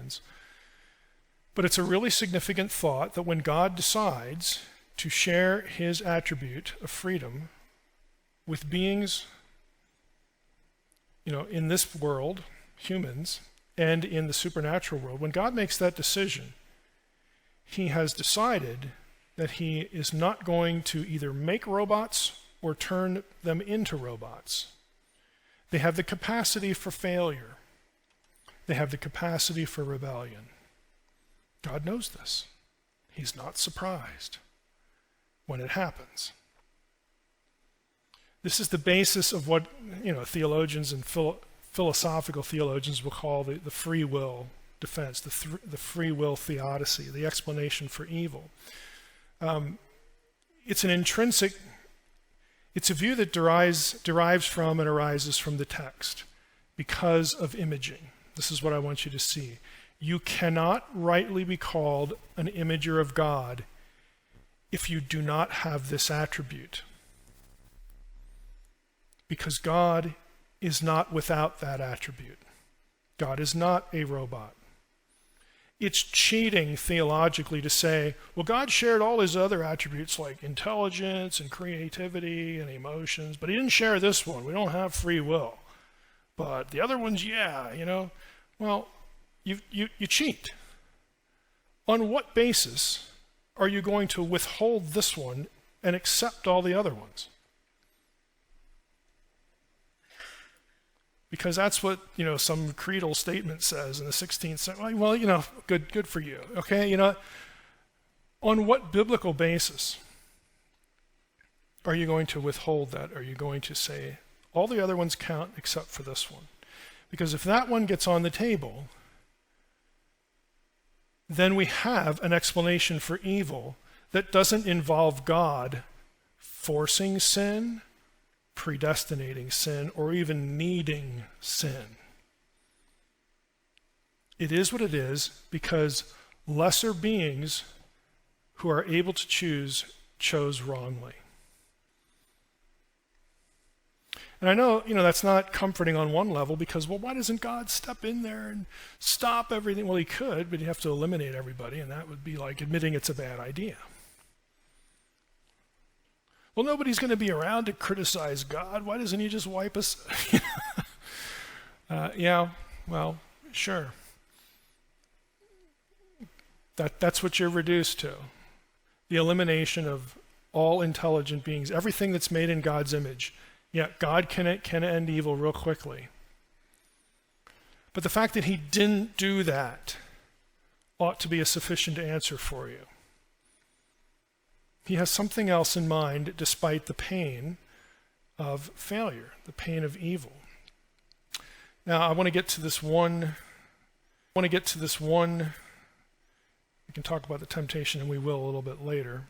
humans. But it's a really significant thought that when God decides to share his attribute of freedom with beings, in this world, humans, and in the supernatural world, when God makes that decision, he has decided that he is not going to either make robots or turn them into robots. They have the capacity for failure. They have the capacity for rebellion. God knows this. He's not surprised when it happens. This is the basis of what theologians and philosophical theologians will call the free will defense, the free will theodicy, the explanation for evil. It's a view that derives from and arises from the text because of imaging. This is what I want you to see. You cannot rightly be called an imager of God if you do not have this attribute. Because God is not without that attribute. God is not a robot. It's cheating theologically to say, well, God shared all his other attributes like intelligence and creativity and emotions, but he didn't share this one. We don't have free will. But the other ones, yeah. Well, you cheat. On what basis are you going to withhold this one and accept all the other ones? Because that's what, some creedal statement says in the 16th century. Well, good for you, okay? On what biblical basis are you going to withhold that? Are you going to say, all the other ones count except for this one? Because if that one gets on the table, then we have an explanation for evil that doesn't involve God forcing sin, predestinating sin, or even needing sin. It is what it is because lesser beings who are able to choose chose wrongly. And I know, that's not comforting on one level because, well, why doesn't God step in there and stop everything? Well, he could, but he'd have to eliminate everybody, and that would be like admitting it's a bad idea. Well, nobody's going to be around to criticize God. Why doesn't he just wipe us? Yeah, well, sure. That's what you're reduced to. The elimination of all intelligent beings, everything that's made in God's image. Yeah, God can end evil real quickly. But the fact that he didn't do that ought to be a sufficient answer for you. He has something else in mind despite the pain of failure, the pain of evil. Now, I want to get to this one. We can talk about the temptation, and we will a little bit later.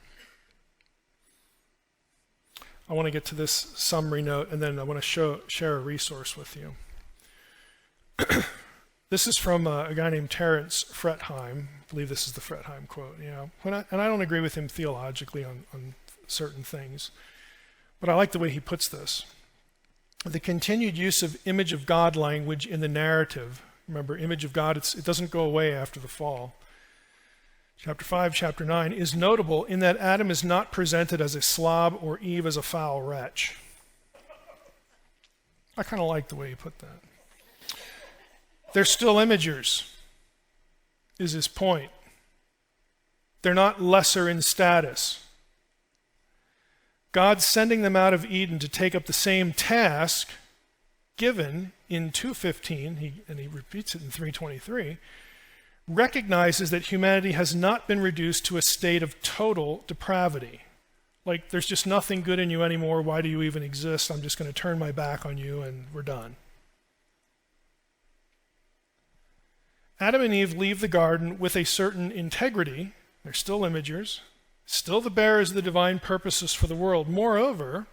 I want to get to this summary note, and then I want to share a resource with you. This is from a guy named Terence Fretheim. I believe this is the Fretheim quote. And I don't agree with him theologically on certain things, but I like the way he puts this. The continued use of image of God language in the narrative. Remember, image of God, it doesn't go away after the fall. Chapter 5, chapter 9 is notable in that Adam is not presented as a slob or Eve as a foul wretch. I kind of like the way he put that. They're still imagers, is his point. They're not lesser in status. God sending them out of Eden to take up the same task given in 2:15, and he repeats it in 3:23, recognizes that humanity has not been reduced to a state of total depravity. Like, there's just nothing good in you anymore. Why do you even exist? I'm just going to turn my back on you and we're done. Adam and Eve leave the garden with a certain integrity. They're still imagers, still the bearers of the divine purposes for the world. Moreover,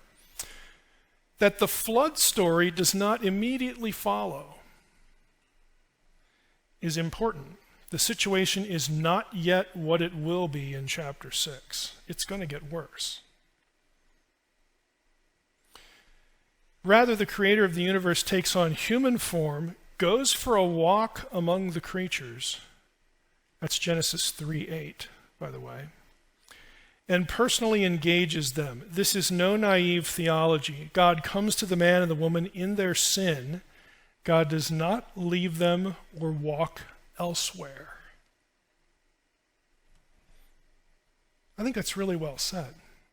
that the flood story does not immediately follow is important. The situation is not yet what it will be in chapter 6. It's going to get worse. Rather, the creator of the universe takes on human form, goes for a walk among the creatures, That's Genesis 3:8, by the way. And personally engages them. This is no naive theology. God comes to the man and the woman in their sin. God does not leave them or walk elsewhere. I think that's really well said.